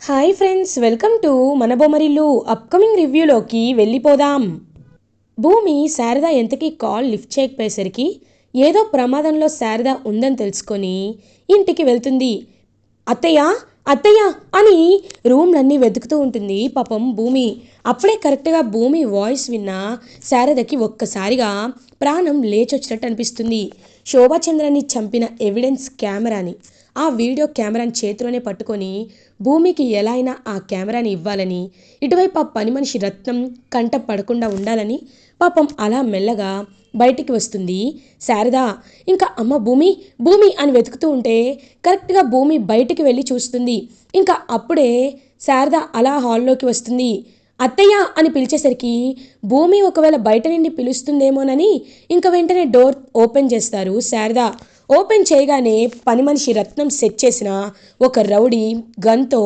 Hi friends, welcome to మన Bommarillu. Upcoming రివ్యూలోకి వెళ్ళిపోదాం. భూమి శారద ఎంతకీ కాల్ లిఫ్ట్ చేయకపోయేసరికి ఏదో ప్రమాదంలో శారద ఉందని తెలుసుకొని ఇంటికి వెళ్తుంది. అత్తయ్య అత్తయ్య అని రూమ్లన్నీ వెతుకుతూ ఉంటుంది పాపం భూమి. అప్పుడే కరెక్ట్గా భూమి వాయిస్ విన్న శారదకి ఒక్కసారిగా ప్రాణం లేచొచ్చినట్టు అనిపిస్తుంది. శోభాచంద్రాన్ని చంపిన ఎవిడెన్స్ కెమెరాని, ఆ వీడియో కెమెరాని చేతిలోనే పట్టుకొని భూమికి ఎలా అయినా ఆ కెమెరాని ఇవ్వాలని, ఇటువైపు ఆ పని మనిషి రత్నం కంట పడకుండా ఉండాలని పాపం అలా మెల్లగా బయటికి వస్తుంది శారద. ఇంకా అమ్మ భూమి భూమి అని వెతుకుతూ ఉంటే కరెక్ట్గా భూమి బయటికి వెళ్ళి చూస్తుంది. ఇంకా అప్పుడే శారద అలా హాల్లోకి వస్తుంది. అత్తయ్య అని పిలిచేసరికి భూమి ఒకవేళ బయట నుండి పిలుస్తుందేమోనని ఇంకా వెంటనే డోర్ ఓపెన్ చేస్తారు శారద. ఓపెన్ చేయగానే పని మనిషి రత్నం సెట్ చేసిన ఒక రౌడీ గన్తో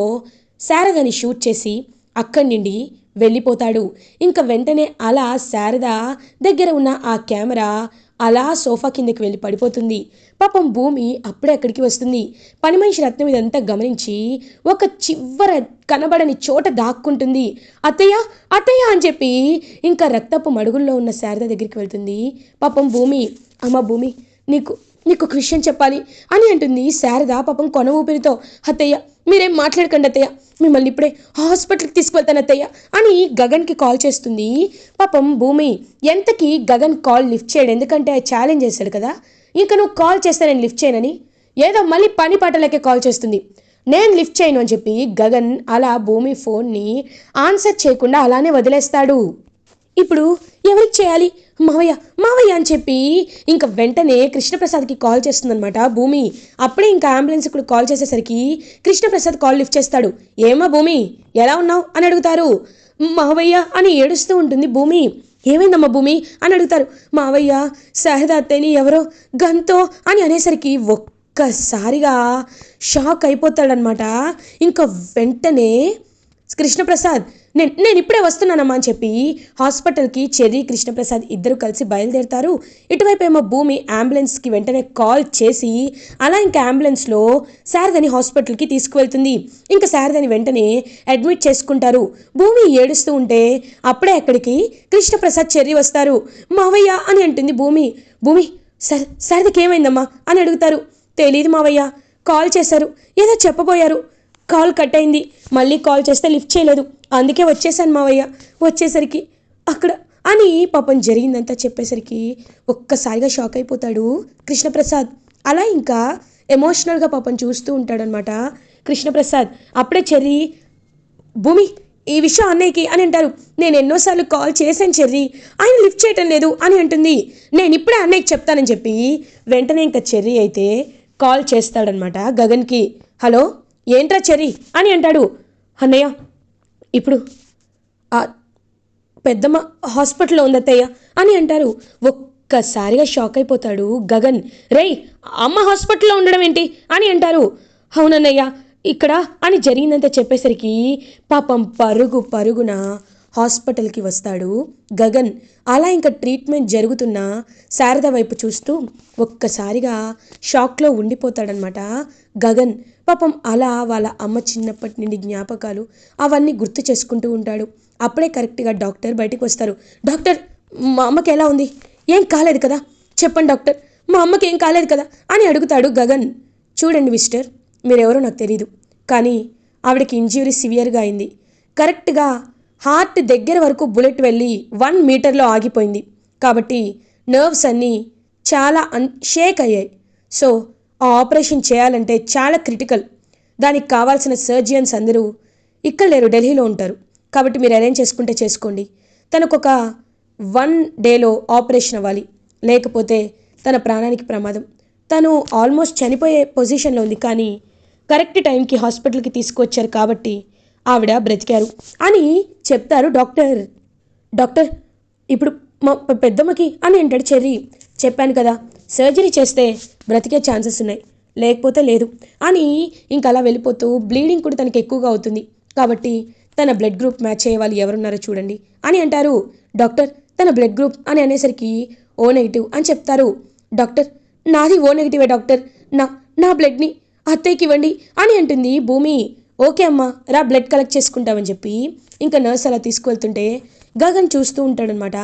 శారదని షూట్ చేసి అక్కడి నుండి వెళ్ళిపోతాడు. ఇంకా వెంటనే అలా శారద దగ్గర ఉన్న ఆ కెమెరా అలా సోఫా కిందకి వెళ్ళి పడిపోతుంది. పాపం భూమి అప్పుడే అక్కడికి వస్తుంది. పని మనిషి రత్నం ఇదంతా గమనించి ఒక చివర కనబడని చోట దాక్కుంటుంది. అత్తయ్య అత్తయ్య అని చెప్పి ఇంకా రక్తపు మడుగుల్లో ఉన్న శారద దగ్గరికి వెళ్తుంది పాపం భూమి. అమ్మ భూమి, నీకు నీకు ఒక విషయం చెప్పాలి అని అంటుంది శారద పాపం కొన ఊపిరితో. అత్తయ్య మీరేం మాట్లాడకండి అత్తయ్య, మిమ్మల్ని ఇప్పుడే హాస్పిటల్కి తీసుకువెళ్తాను అత్తయ్య అని గగన్కి కాల్ చేస్తుంది పాపం భూమి. ఎంతకీ గగన్ కాల్ లిఫ్ట్ చేయడు, ఎందుకంటే ఛాలెంజ్ చేశాడు కదా. ఇంకా నువ్వు కాల్ చేస్తే నేను లిఫ్ట్ చేయనని ఏదో మళ్ళీ పని పాటలకే కాల్ చేస్తుంది. నేను లిఫ్ట్ చేయను అని చెప్పి గగన్ అలా భూమి ఫోన్ని ఆన్సర్ చేయకుండా అలానే వదిలేస్తాడు. ఇప్పుడు ఎవరికి చేయాలి? మావయ్య మావయ్య అని చెప్పి ఇంకా వెంటనే కృష్ణప్రసాద్కి కాల్ చేస్తుందనమాట భూమి. అప్పుడే ఇంకా అంబులెన్స్ కూడా కాల్ చేసేసరికి కృష్ణప్రసాద్ కాల్ లిఫ్ట్ చేస్తాడు. ఏమా భూమి, ఎలా ఉన్నావు అని అడుగుతారు. మావయ్య అని ఏడుస్తూ ఉంటుంది భూమి. ఏమైందమ్మా భూమి అని అడుగుతారు. మావయ్య శారద అత్తయ్యని ఎవరో గన్తో అని అనేసరికి ఒక్కసారిగా షాక్ అయిపోతాడనమాట. ఇంకా వెంటనే కృష్ణప్రసాద్ నేను ఇప్పుడే వస్తున్నానమ్మా అని చెప్పి హాస్పిటల్కి చెర్రీ కృష్ణప్రసాద్ ఇద్దరు కలిసి బయలుదేరుతారు. ఇటువైపు ఏమో భూమి అంబులెన్స్కి వెంటనే కాల్ చేసి అలా ఇంకా అంబులెన్స్లో శారదని హాస్పిటల్కి తీసుకువెళ్తుంది. ఇంకా శారదని వెంటనే అడ్మిట్ చేసుకుంటారు. భూమి ఏడుస్తూ ఉంటే అప్పుడే అక్కడికి కృష్ణప్రసాద్ చెర్రీ వస్తారు. మావయ్య అని అంటుంది భూమి. భూమి శారదకి ఏమైందమ్మా అని అడుగుతారు. తెలీదు మావయ్య, కాల్ చేశారు, ఏదో చెప్పబోయారు, కాల్ కట్ అయింది, మళ్ళీ కాల్ చేస్తే లిఫ్ట్ చేయలేదు, అందుకే వచ్చేసాను మావయ్య. వచ్చేసరికి అక్కడ అని పాపం జరిగిందంతా చెప్పేసరికి ఒక్కసారిగా షాక్ అయిపోతాడు కృష్ణప్రసాద్. అలా ఇంకా ఎమోషనల్గా పాపం చూస్తూ ఉంటాడనమాట కృష్ణప్రసాద్. అప్పుడే చెర్రీ భూమి ఈ విషయం అన్నయ్యకి అని అంటారు. నేను ఎన్నోసార్లు కాల్ చేశాను చెర్రీ, ఆయన లిఫ్ట్ చేయటం లేదు అని అంటుంది. నేను ఇప్పుడే అన్నయ్యకి చెప్తానని చెప్పి వెంటనే ఇంకా చెర్రీ అయితే కాల్ చేస్తాడనమాట గగన్కి. హలో ఏంట్రా చెర్రీ అని అంటాడు. అన్నయ్య ఇప్పుడు పెద్దమ్మ హాస్పిటల్లో ఉంది అత్తయ్య అని అంటారు. ఒక్కసారిగా షాక్ అయిపోతాడు గగన్. రేయ్, అమ్మ హాస్పిటల్లో ఉండడం ఏంటి అని అంటారు. అవునన్నయ్య ఇక్కడ అని జరిగిందంతా చెప్పేసరికి పాపం పరుగు పరుగున హాస్పిటల్కి వస్తాడు గగన్. అలా ఇంకా ట్రీట్మెంట్ జరుగుతున్న శారద వైపు చూస్తూ ఒక్కసారిగా షాక్లో ఉండిపోతాడనమాట గగన్. పాపం అలా వాళ్ళ అమ్మ చిన్నప్పటి నుండి జ్ఞాపకాలు అవన్నీ గుర్తు చేసుకుంటూ ఉంటాడు. అప్పుడే కరెక్ట్గా డాక్టర్ బయటకు వస్తారు. డాక్టర్, మా అమ్మకి ఎలా ఉంది? ఏం కాలేదు కదా? చెప్పండి డాక్టర్, మా అమ్మకి ఏం కాలేదు కదా అని అడుగుతాడు గగన్. చూడండి మిస్టర్, మీరెవరో నాకు తెలీదు, కానీ ఆవిడకి ఇంజ్యూరీ సివియర్గా అయింది. కరెక్ట్గా హార్ట్ దగ్గర వరకు బుల్లెట్ వెళ్ళి 1 మీటర్లో ఆగిపోయింది. కాబట్టి నర్వ్స్ అన్నీ చాలా షేక్ అయ్యాయి. సో ఆ ఆపరేషన్ చేయాలంటే చాలా క్రిటికల్. దానికి కావాల్సిన సర్జన్స్ అందరూ ఇక్కడ లేరు, ఢిల్లీలో ఉంటారు. కాబట్టి మీరు అరేంజ్ చేసుకుంటే చేసుకోండి. తనకొక 1 డేలో ఆపరేషన్ అవ్వాలి, లేకపోతే తన ప్రాణానికి ప్రమాదం. తను ఆల్మోస్ట్ చనిపోయే పొజిషన్లో ఉంది, కానీ కరెక్ట్ టైంకి హాస్పిటల్కి తీసుకువచ్చారు కాబట్టి ఆవిడ బ్రతికారు అని చెప్తారు డాక్టర్. డాక్టర్ ఇప్పుడు మా పెద్దమ్మకి అని అంటాడు చెర్రీ. చెప్పాను కదా, సర్జరీ చేస్తే బ్రతికే ఛాన్సెస్ ఉన్నాయి, లేకపోతే లేదు అని ఇంకా అలా వెళ్ళిపోతూ బ్లీడింగ్ కూడా తనకి ఎక్కువగా అవుతుంది. కాబట్టి తన బ్లడ్ గ్రూప్ మ్యాచ్ అయ్యే వాళ్ళు ఎవరున్నారో చూడండి అని అంటారు. డాక్టర్ తన బ్లడ్ గ్రూప్ అని అనేసరికి O నెగిటివ్ అని చెప్తారు. డాక్టర్ నాది O నెగిటివే డాక్టర్, నా నా బ్లడ్ని అత్తయ్యకి ఇవ్వండి అని అంటుంది భూమి. ఓకే అమ్మా రా బ్లడ్ కలెక్ట్ చేసుకుంటామని చెప్పి ఇంకా నర్స్ అలా తీసుకువెళ్తుంటే గగన్ చూస్తూ ఉంటాడనమాట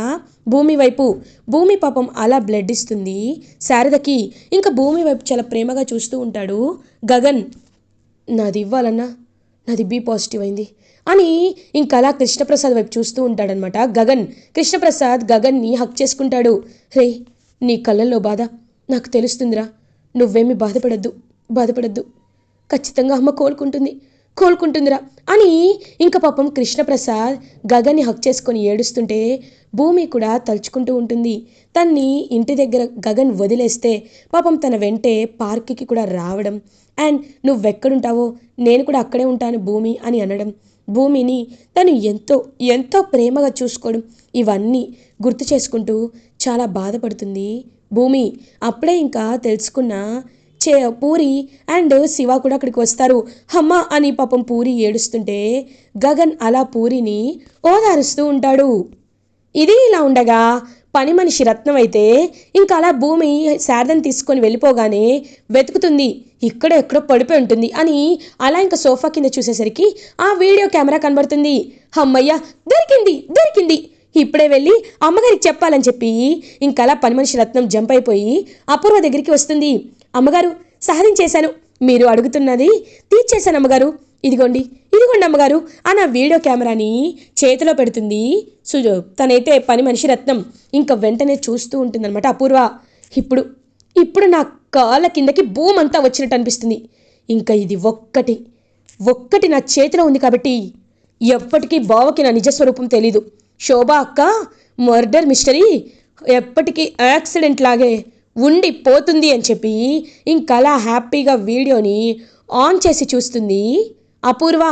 భూమి వైపు. భూమి పాపం అలా బ్లడ్ ఇస్తుంది శారదకి. ఇంకా భూమి వైపు చాలా ప్రేమగా చూస్తూ ఉంటాడు గగన్. నాది ఇవ్వాలన్నా, నాది బి పాజిటివ్ అయింది అని ఇంకా అలా కృష్ణప్రసాద్ వైపు చూస్తూ ఉంటాడనమాట గగన్. కృష్ణప్రసాద్ గగన్ని హక్ చేసుకుంటాడు. రే, నీ కళ్ళల్లో బాధ నాకు తెలుస్తుందిరా, నువ్వేమీ బాధపడద్దు, ఖచ్చితంగా అమ్మ కోలుకుంటుందిరా అని ఇంకా పాపం కృష్ణప్రసాద్ గగన్ని హక్ చేసుకొని ఏడుస్తుంటే భూమి కూడా తలుచుకుంటూ ఉంటుంది. తన్ని ఇంటి దగ్గర గగన్ వదిలేస్తే పాపం తన వెంటే పార్క్కి కూడా రావడం, అండ్ నువ్వెక్కడుంటావో నేను కూడా అక్కడే ఉంటాను భూమి అని అనడం, భూమిని తను ఎంతో ప్రేమగా చూసుకోవడం, ఇవన్నీ గుర్తు చేసుకుంటూ చాలా బాధపడుతుంది భూమి. అప్పుడే ఇంకా తెలుసుకున్న పూరి అండ్ శివ కూడా అక్కడికి వస్తారు. అమ్మ అని పాపం పూరి ఏడుస్తుంటే గగన్ అలా పూరిని ఓదారుస్తూ ఉంటాడు. ఇది ఇలా ఉండగా పని మనిషి రత్నం అయితే ఇంకా అలా భూమి శారదని తీసుకొని వెళ్ళిపోగానే వెతుకుతుంది. ఎక్కడో పడిపోయి ఉంటుంది అని అలా ఇంకా సోఫా కింద చూసేసరికి ఆ వీడియో కెమెరా కనబడుతుంది. అమ్మయ్య, దొరికింది, ఇప్పుడే వెళ్ళి అమ్మగారికి చెప్పాలని చెప్పి ఇంకా అలా పని మనిషి రత్నం జంప్ అయిపోయి అపూర్వ దగ్గరికి వస్తుంది. అమ్మగారు, సాధించేశాను, మీరు అడుగుతున్నది తీర్చేశాను అమ్మగారు, ఇదిగోండి అమ్మగారు అని ఆ వీడియో కెమెరాని చేతిలో పెడుతుంది తనైతే పని మనిషి రత్నం. ఇంకా వెంటనే చూస్తూ ఉంటుందన్నమాట అపూర్వ. ఇప్పుడు నా కాళ్ళ కిందకి భూమి అంతా వచ్చినట్టు అనిపిస్తుంది. ఇంకా ఇది ఒక్కటి నా చేతిలో ఉంది కాబట్టి ఎప్పటికీ బావకి నా నిజస్వరూపం తెలీదు. శోభా అక్క మర్డర్ మిస్టరీ ఎప్పటికీ యాక్సిడెంట్ లాగే ఉండిపోతుంది అని చెప్పి ఇంకలా హ్యాపీగా వీడియోని ఆన్ చేసి చూస్తుంది అపూర్వ.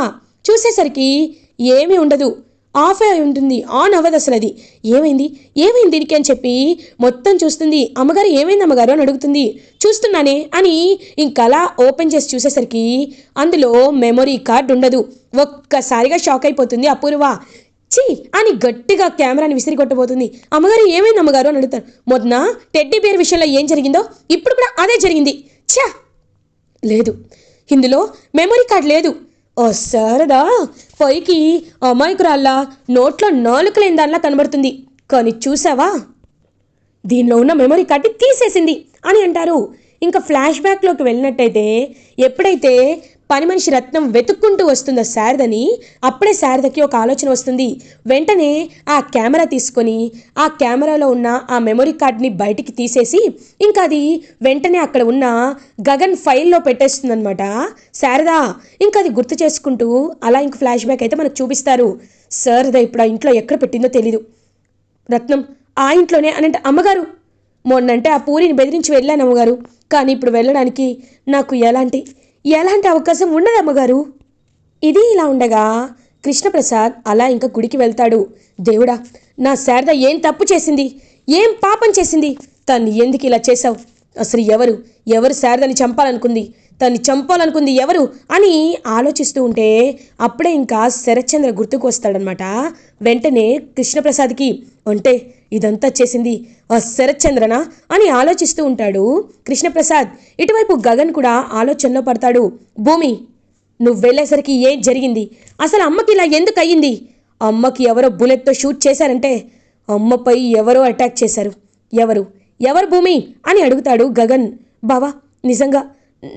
చూసేసరికి ఏమీ ఉండదు, ఆఫ్ అయి ఉంటుంది, ఆన్ అవ్వదు అసలు. అది ఏమైంది దీనికి అని చెప్పి మొత్తం చూస్తుంది. అమ్మగారు ఏమైంది అమ్మగారు అని అడుగుతుంది. చూస్తున్నానే అని ఇంకలా ఓపెన్ చేసి చూసేసరికి అందులో మెమొరీ కార్డ్ ఉండదు. ఒక్కసారిగా షాక్ అయిపోతుంది అపూర్వ. ఛీ అని గట్టిగా కెమెరాని విసిరి కొట్టబోతుంది. అమ్మగారు ఏమైంది అమ్మగారు అని అడుగుతారు. మొదన టెడ్డీ బేర్ విషయంలో ఏం జరిగిందో ఇప్పుడు కూడా అదే జరిగింది. ఛా, లేదు, ఇందులో మెమొరీ కార్డ్ లేదు. ఓ శారదా పైకి అమాయకురాల్లా నోట్లో నాలుకలేని దానిలా కనబడుతుంది, కానీ చూసావా దీనిలో ఉన్న మెమొరీ కార్డ్ తీసేసింది అని అంటారు. ఇంకా ఫ్లాష్ బ్యాక్లోకి వెళ్ళినట్టయితే ఎప్పుడైతే పని మనిషి రత్నం వెతుక్కుంటూ వస్తుందో శారదని, అప్పుడే శారదకి ఒక ఆలోచన వస్తుంది. వెంటనే ఆ కెమెరా తీసుకొని ఆ కెమెరాలో ఉన్న ఆ మెమొరీ కార్డ్ని బయటికి తీసేసి ఇంకా అది వెంటనే అక్కడ ఉన్న గగన్ ఫైల్లో పెట్టేస్తుందనమాట శారద. ఇంకా అది గుర్తు చేసుకుంటూ అలా ఇంక ఫ్లాష్ బ్యాక్ అయితే మనకు చూపిస్తారు. శారద ఇప్పుడు ఆ ఇంట్లో ఎక్కడ పెట్టిందో తెలీదు. రత్నం ఆ ఇంట్లోనే అని అంటే, అమ్మగారు మొన్నంటే ఆ పూరిని బెదిరించి వెళ్ళాను అమ్మగారు, కానీ ఇప్పుడు వెళ్ళడానికి నాకు ఎలాంటి అవకాశం ఉండదు అమ్మగారు. ఇది ఇలా ఉండగా కృష్ణప్రసాద్ అలా ఇంకా గుడికి వెళ్తాడు. దేవుడా, నా శారద ఏం తప్పు చేసింది, ఏం పాపం చేసింది, తన్ని ఎందుకు ఇలా చేశావు, అసలు ఎవరు శారదని చంపాలనుకుంది ఎవరు అని ఆలోచిస్తూ ఉంటే అప్పుడే ఇంకా శరత్చంద్ర గుర్తుకు వస్తాడనమాట. వెంటనే కృష్ణప్రసాద్కి, అంటే ఇదంతా చేసింది ఆ శరత్చంద్రనా అని ఆలోచిస్తూ ఉంటాడు కృష్ణప్రసాద్. ఇటువైపు గగన్ కూడా ఆలోచనలో పడతాడు. భూమి, నువ్వు వెళ్ళేసరికి ఏం జరిగింది, అసలు అమ్మకి ఇలా ఎందుకు అయ్యింది, అమ్మకి ఎవరో బుల్లెట్తో షూట్ చేశారంటే అమ్మపై ఎవరో అటాక్ చేశారు, ఎవరు భూమి అని అడుగుతాడు గగన్. బావా, నిజంగా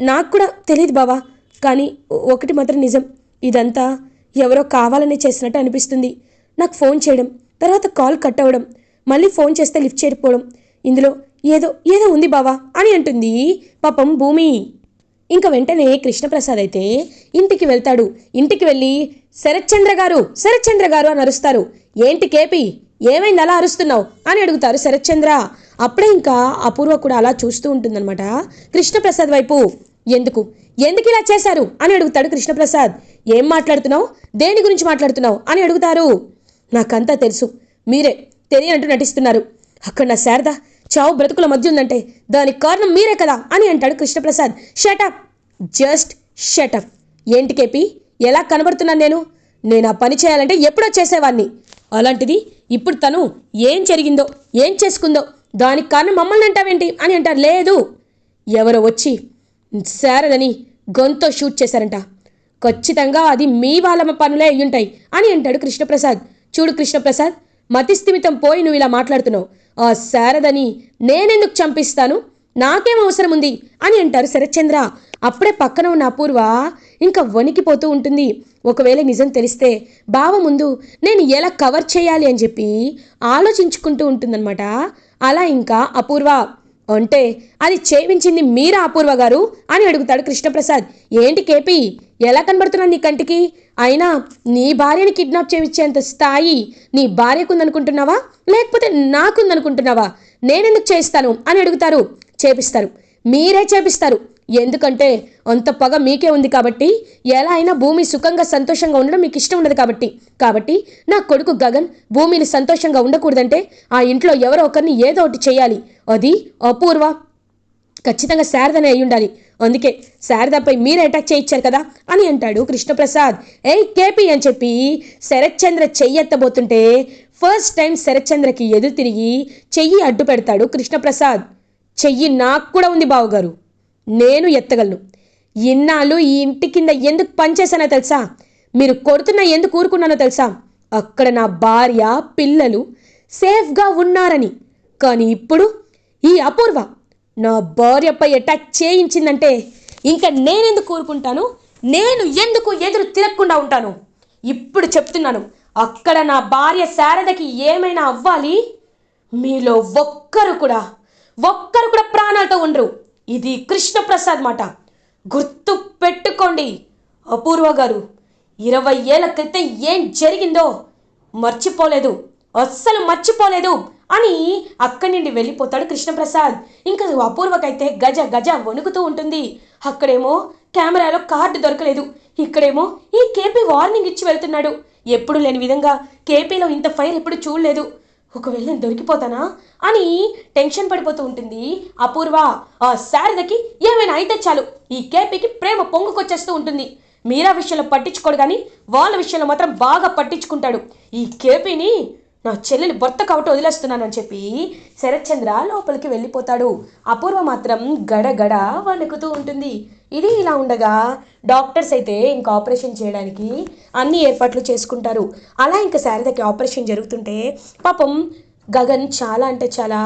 నాకు కూడా తెలియదు బావా, కానీ ఒకటి మాత్రం నిజం, ఇదంతా ఎవరో కావాలనే చేసినట్టు అనిపిస్తుంది. నాకు ఫోన్ చేయడం, తర్వాత కాల్ కట్ అవ్వడం, మళ్ళీ ఫోన్ చేస్తే లిఫ్ట్ చేయకపోవడం, ఇందులో ఏదో ఉంది బావా అని అంటుంది పాపం భూమి. ఇంకా వెంటనే కృష్ణప్రసాద్ అయితే ఇంటికి వెళ్తాడు. ఇంటికి వెళ్ళి శరత్చంద్ర గారు అని అరుస్తారు. ఏంటి కేపి, ఏమైంది అలా అరుస్తున్నావు అని అడుగుతారు శరత్చంద్ర. అప్పుడే ఇంకా అపూర్వ కూడా అలా చూస్తూ ఉంటుందన్నమాట కృష్ణప్రసాద్ వైపు. ఎందుకు ఇలా చేశారు అని అడుగుతాడు కృష్ణప్రసాద్. ఏం మాట్లాడుతున్నావు, దేని గురించి మాట్లాడుతున్నావు అని అడుగుతారు. నాకంతా తెలుసు, మీరే తెలియనట్టు నటిస్తున్నారు. అక్కడ నా శారద చావు బ్రతుకుల మధ్య ఉందంటే దానికి కారణం మీరే కదా అని అంటాడు కృష్ణప్రసాద్. Shut up, just shut up. ఏంటి కేపి, ఎలా కనబడుతున్నాను నేను ఆ పని చేయాలంటే ఎప్పుడో చేసేవాడిని, అలాంటిది ఇప్పుడు తను ఏం జరిగిందో ఏం చేసుకుందో దానికి కారణం మమ్మల్ని అంటావేంటి అని అంటారు. లేదు, ఎవరో వచ్చి శారదని గొంతో షూట్ చేశారంట, ఖచ్చితంగా అది మీ వాళ్ళ పనులే అయ్యుంటాయి అని అంటాడు కృష్ణప్రసాద్. చూడు కృష్ణప్రసాద్, మతిస్థిమితం పోయి నువ్వు ఇలా మాట్లాడుతున్నావు. ఆ శారదని నేనెందుకు చంపిస్తాను, నాకేం అవసరం ఉంది అని అంటారు శరత్చంద్ర. అప్పుడే పక్కన ఉన్న అపూర్వ ఇంకా వణికిపోతూ ఉంటుంది. ఒకవేళ నిజం తెలిస్తే బావ ముందు నేను ఎలా కవర్ చేయాలి అని చెప్పి ఆలోచించుకుంటూ ఉంటుందన్నమాట. అలా ఇంకా అపూర్వ అంటే అది చేయించింది మీరా అపూర్వ గారు అని అడుగుతాడు కృష్ణప్రసాద్. ఏంటి కేపీ, ఎలా కనబడుతున్నాను నీ కంటికి? అయినా నీ భార్యని కిడ్నాప్ చేయించేంత స్థాయి నీ భార్యకుందనుకుంటున్నావా, లేకపోతే నాకుందనుకుంటున్నావా? నేనెందుకు చేయిస్తాను అని అడుగుతారు. చేపిస్తారు, మీరే చేపిస్తారు. ఎందుకంటే అంత పగ మీకే ఉంది కాబట్టి, ఎలా అయినా భూమి సుఖంగా సంతోషంగా ఉండడం మీకు ఇష్టం ఉండదు కాబట్టి నా కొడుకు గగన్ భూమిని సంతోషంగా ఉండకూడదంటే ఆ ఇంట్లో ఎవరో ఒకరిని ఏదో ఒకటి చేయాలి. అది అపూర్వ, ఖచ్చితంగా శారదనే అయి ఉండాలి. అందుకే శారదపై మీరే అటాక్ చేయించారు కదా అని అంటాడు కృష్ణప్రసాద్. ఏయ్ కేపీ అని చెప్పి శరత్చంద్ర చెయ్యెత్తబోతుంటే ఫస్ట్ టైం శరత్చంద్రకి ఎదురు తిరిగి చెయ్యి అడ్డు పెడతాడు కృష్ణప్రసాద్. చెయ్యి నాకు కూడా ఉంది బావగారు, నేను ఎత్తగలను. ఇన్నాళ్ళు ఈ ఇంటి కింద ఎందుకు పనిచేశానో తెలుసా? మీరు కొడుతున్నా ఎందుకు ఊరుకున్నానో తెలుసా? అక్కడ నా భార్య పిల్లలు సేఫ్గా ఉన్నారని. కానీ ఇప్పుడు ఈ అపూర్వ నా భార్యపై అటాక్ చేయించిందంటే ఇంకా నేనెందుకు ఊరుకుంటాను? నేను ఎందుకు ఎదురు తిరగకుండా ఉంటాను? ఇప్పుడు చెప్తున్నాను, అక్కడ నా భార్య శారదకి ఏమైనా అవ్వాలి, మీలో ఒక్కరు కూడా ప్రాణాలతో ఉండరు. ఇది కృష్ణప్రసాద్ మాట, గుర్తు పెట్టుకోండి. అపూర్వ గారు 20 ఏళ్ల క్రితం ఏం జరిగిందో మర్చిపోలేదు, అస్సలు మర్చిపోలేదు అని అక్కడి నుండి వెళ్ళిపోతాడు కృష్ణప్రసాద్. ఇంకా అపూర్వకైతే గజ గజ వణుకుతూ ఉంటుంది. అక్కడేమో కెమెరాలో కార్డు దొరకలేదు, ఇక్కడేమో ఈ కేపీ వార్నింగ్ ఇచ్చి వెళ్తున్నాడు. ఎప్పుడు లేని విధంగా కేపీలో ఇంత ఫైర్ ఎప్పుడు చూడలేదు, ఒకవేళ నేను దొరికిపోతానా అని టెన్షన్ పడిపోతూ ఉంటుంది అపూర్వ. ఆ శారదకి ఏమైనా అయితే చాలు ఈ కేపీకి ప్రేమ పొంగుకొచ్చేస్తూ ఉంటుంది. మీరా విషయంలో పట్టించుకోడు కానీ వాళ్ళ విషయంలో మాత్రం బాగా పట్టించుకుంటాడు. ఈ కేపీని నా చెల్లెలి భర్త కాబట్టి వదిలేస్తున్నానని చెప్పి శరత్చంద్ర లోపలికి వెళ్ళిపోతాడు. అపూర్వ మాత్రం గడగడ వణుకుతూ ఉంటుంది. ఇది ఇలా ఉండగా డాక్టర్స్ అయితే ఇంకా ఆపరేషన్ చేయడానికి అన్ని ఏర్పాట్లు చేసుకుంటారు. అలా ఇంకా శారదకి ఆపరేషన్ జరుగుతుంటే పాపం గగన్ చాలా అంటే చాలా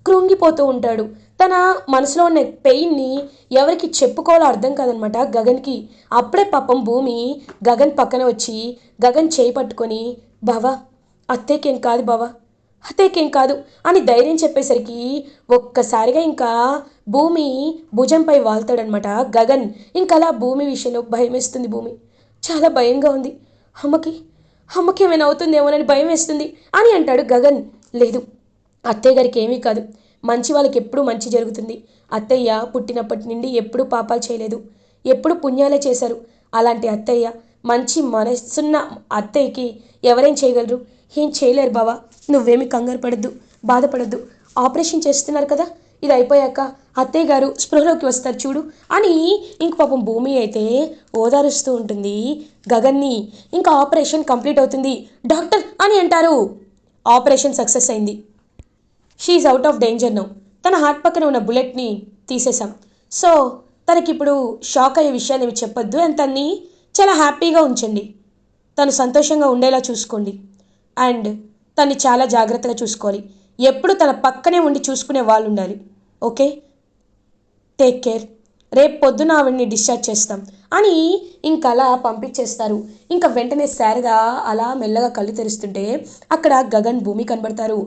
కృంగిపోతూ ఉంటాడు. తన మనసులో ఉన్న పెయిన్ని ఎవరికి చెప్పుకోవాలో అర్థం కాదనమాట గగన్కి. అప్పుడే పాపం భూమి గగన్ పక్కన వచ్చి గగన్ చేయి పట్టుకొని, బావా అత్తయ్యకేం కాదు బావా, అత్తయ్యకేం కాదు అని ధైర్యం చెప్పేసరికి ఒక్కసారిగా ఇంకా భూమి భుజంపై వాళ్తాడనమాట గగన్. ఇంకా అలా భూమి విషయంలో భయం వేస్తుంది. భూమి చాలా భయంగా ఉంది, అమ్మకి ఏమైనా అవుతుందేమోనని భయం వేస్తుంది అని అంటాడు గగన్. లేదు అత్తయ్య గారికి ఏమీ కాదు, మంచి వాళ్ళకి ఎప్పుడూ మంచి జరుగుతుంది. అత్తయ్య పుట్టినప్పటి నుండి ఎప్పుడూ పాపాలు చేయలేదు, ఎప్పుడు పుణ్యాలే చేశారు. అలాంటి అత్తయ్య, మంచి మనసున్న అత్తయ్యకి ఎవరేం చేయగలరు? ఏం చేయలేరు బావా, నువ్వేమి కంగారు పడద్దు, బాధపడద్దు. ఆపరేషన్ చేస్తున్నారు కదా, ఇది అయిపోయాక అత్తయ్య గారు స్పృహలోకి వస్తారు చూడు అని ఇంక పాపం భూమి అయితే ఓదారుస్తూ ఉంటుంది గగన్ని. ఇంకా ఆపరేషన్ కంప్లీట్ అవుతుంది. డాక్టర్ అని అంటారు, ఆపరేషన్ సక్సెస్ అయింది, she's out of danger now. తన హార్ట్ పక్కన ఉన్న బుల్లెట్ని తీసేశాం. సో తనకిప్పుడు షాక్ అయ్యే విషయాలు ఏమి చెప్పొద్దు అని తన్ని చాలా హ్యాపీగా ఉంచండి. తను సంతోషంగా ఉండేలా చూసుకోండి అండ్ తన్ని చాలా జాగ్రత్తగా చూసుకోవాలి. ఎప్పుడు తన పక్కనే ఉండి చూసుకునే వాళ్ళు ఉండాలి. Okay, take care. రేపు పొద్దున ఆవిడ్ని డిశ్చార్జ్ చేస్తాం అని ఇంకలా పంపించేస్తారు. ఇంకా వెంటనే శారద అలా మెల్లగా కళ్ళు తెరుస్తుంటే అక్కడ గగన్ భూమి కనబడతారు.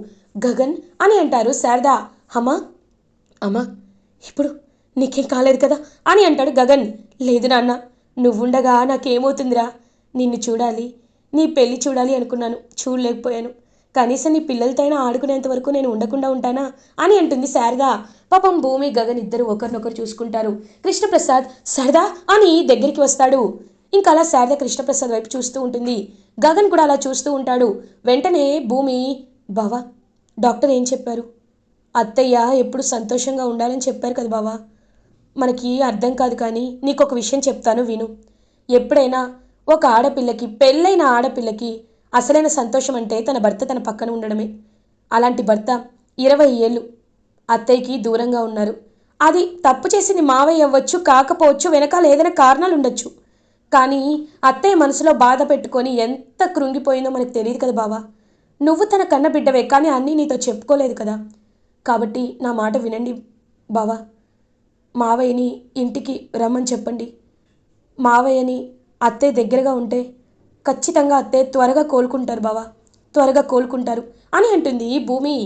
గగన్ అని అంటారు శారద. అమ్మా ఇప్పుడు నీకేం కాలేదు కదా అని అంటాడు గగన్. లేదు నాన్న, నువ్వుండగా నాకేమవుతుందిరా, నిన్ను చూడాలి, నీ పెళ్ళి చూడాలి అనుకున్నాను, చూడలేకపోయాను. కనీసం నీ పిల్లలతో అయినా ఆడుకునేంత వరకు నేను ఉండకుండా ఉంటానా అని అంటుంది శారద. పాపం భూమి గగన్ ఇద్దరు ఒకరినొకరు చూసుకుంటారు. కృష్ణప్రసాద్ శారదా అని దగ్గరికి వస్తాడు. ఇంకా అలా శారద కృష్ణప్రసాద్ వైపు చూస్తూ ఉంటుంది. గగన్ కూడా అలా చూస్తూ ఉంటాడు. వెంటనే భూమి, బావా డాక్టర్ ఏం చెప్పారు? అత్తయ్య ఎప్పుడు సంతోషంగా ఉండాలని చెప్పారు కదా బావా. మనకి అర్థం కాదు కానీ నీకు ఒక విషయం చెప్తాను విను. ఎప్పుడైనా ఒక ఆడపిల్లకి, పెళ్ళైన ఆడపిల్లకి అసలైన సంతోషం అంటే తన భర్త తన పక్కన ఉండడమే. అలాంటి భర్త 20 ఏళ్ళు అత్తయ్యకి దూరంగా ఉన్నారు. అది తప్పు చేసింది మావయ్య అవ్వచ్చు, కాకపోవచ్చు, వెనకాల ఏదైనా కారణాలు ఉండొచ్చు. కానీ అత్తయ్య మనసులో బాధ పెట్టుకొని ఎంత కృంగిపోయిందో మనకు తెలియదు కదా బావా. నువ్వు తన కన్న బిడ్డవే, కానీ అన్నీ నీతో చెప్పుకోలేదు కదా. కాబట్టి నా మాట వినండి బావా. మావయ్యని ఇంటికి రమ్మని చెప్పండి. మావయ్యని అత్తయ్య దగ్గరగా ఉంటే ఖచ్చితంగా అత్తయ్య త్వరగా కోలుకుంటారు బావా, త్వరగా కోలుకుంటారు అని అంటుంది భూమి.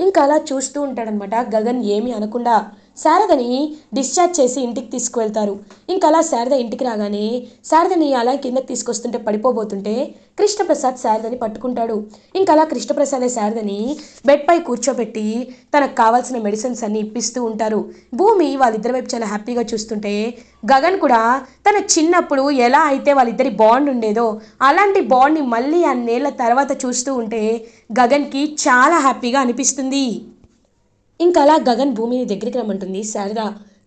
ఇంకా అలా చూస్తూ ఉంటాడనమాట. గగన్ ఏమీ అనకుండా శారదని డిశ్చార్జ్ చేసి ఇంటికి తీసుకువెళ్తారు. ఇంకా అలా శారద ఇంటికి రాగానే శారదని అలా కిందకి తీసుకొస్తుంటే పడిపోబోతుంటే కృష్ణప్రసాద్ శారదని పట్టుకుంటాడు. ఇంకా అలా కృష్ణప్రసాదే శారదని బెడ్ పై కూర్చోబెట్టి తనకు కావాల్సిన మెడిసిన్స్ అన్ని ఇప్పిస్తూ ఉంటారు. భూమి వాళ్ళిద్దరి వైపు చాలా హ్యాపీగా చూస్తుంటే గగన్ కూడా తన చిన్నప్పుడు ఎలా అయితే వాళ్ళిద్దరి బాండ్ ఉండేదో అలాంటి బాండ్ని మళ్ళీ అన్నేళ్ల తర్వాత చూస్తూ ఉంటే గగన్కి చాలా హ్యాపీగా అనిపిస్తుంది. ఇంకా అలా గగన్ భూమిని దగ్గరికి రమ్మంటుంది శారద.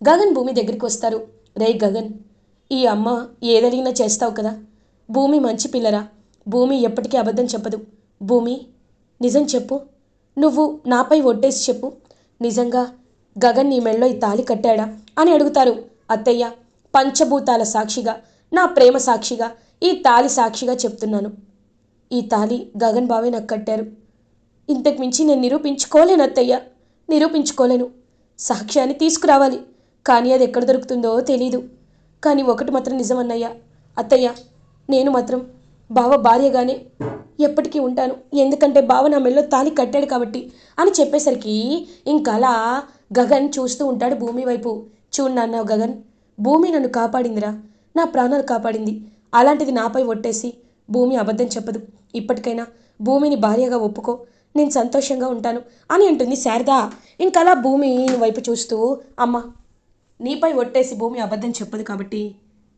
గగన్ భూమి దగ్గరికి వస్తారు. రే గగన్, ఈ అమ్మ ఏదడిగినా చేస్తావు కదా. భూమి మంచి పిల్లరా, భూమి ఎప్పటికీ అబద్ధం చెప్పదు. భూమి నిజం చెప్పు, నువ్వు నాపై ఒట్టేసి చెప్పు, నిజంగా గగన్ నీ మెళ్ళో ఈ తాళి కట్టాడా అని అడుగుతారు. అత్తయ్య, పంచభూతాల సాక్షిగా, నా ప్రేమ సాక్షిగా, ఈ తాళి సాక్షిగా చెప్తున్నాను, ఈ తాళి గగన్ బావే నాకు కట్టారు. ఇంతకు మించి నేను నిరూపించుకోలేను అత్తయ్య, నిరూపించుకోలేను. సాక్ష్యాన్ని తీసుకురావాలి, కానీ అది ఎక్కడ దొరుకుతుందో తెలీదు. కానీ ఒకటి మాత్రం నిజమన్నయ్య అత్తయ్య, నేను మాత్రం బావ భార్యగానే ఎప్పటికీ ఉంటాను, ఎందుకంటే బావ నా మెళ్ళో తాళి కట్టాడు కాబట్టి అని చెప్పేసరికి ఇంకలా గగన్ చూస్తూ ఉంటాడు భూమి వైపు. చూడు నాన్న గగన్, భూమి నన్ను కాపాడిందిరా, నా ప్రాణాలు కాపాడింది. అలాంటిది నాపై ఒట్టేసి భూమి అబద్ధం చెప్పదు. ఇప్పటికైనా భూమిని భార్యగా ఒప్పుకో, నేను సంతోషంగా ఉంటాను అని అంటుంది శారద. ఇంకలా భూమి వైపు చూస్తూ, అమ్మ నీపై ఒట్టేసి భూమి అబద్ధం చెప్పదు కాబట్టి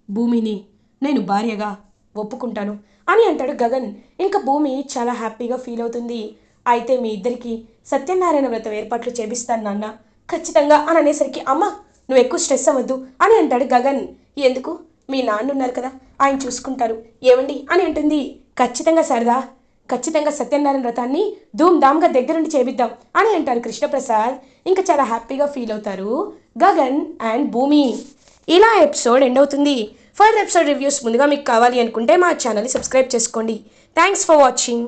భూమిని నేను భార్యగా ఒప్పుకుంటాను అని అంటాడు గగన్. ఇంకా భూమి చాలా హ్యాపీగా ఫీల్ అవుతుంది. అయితే మీ ఇద్దరికి సత్యనారాయణ వ్రతం ఏర్పాట్లు చేపిస్తాను నాన్న, ఖచ్చితంగా అని అనేసరికి అమ్మ నువ్వు ఎక్కువ స్ట్రెస్ అవ్వద్దు అని అంటాడు గగన్. ఎందుకు, మీ నాన్న ఉన్నారు కదా, ఆయన చూసుకుంటారు ఏమండి అని అంటుంది. ఖచ్చితంగా శారదా, ఖచ్చితంగా సత్యనారాయణ వ్రతాన్ని ధూమ్ధామ్గా దగ్గరుండి చేపిద్దాం అని అంటారు కృష్ణప్రసాద్. ఇంకా చాలా హ్యాపీగా ఫీల్ అవుతారు గగన్ అండ్ భూమి. ఇలా ఎపిసోడ్ ఎండ్ అవుతుంది. ఫర్దర్ ఎపిసోడ్ రివ్యూస్ ముందుగా మీకు కావాలి అనుకుంటే మా ఛానల్ని సబ్స్క్రైబ్ చేసుకోండి. Thanks for watching.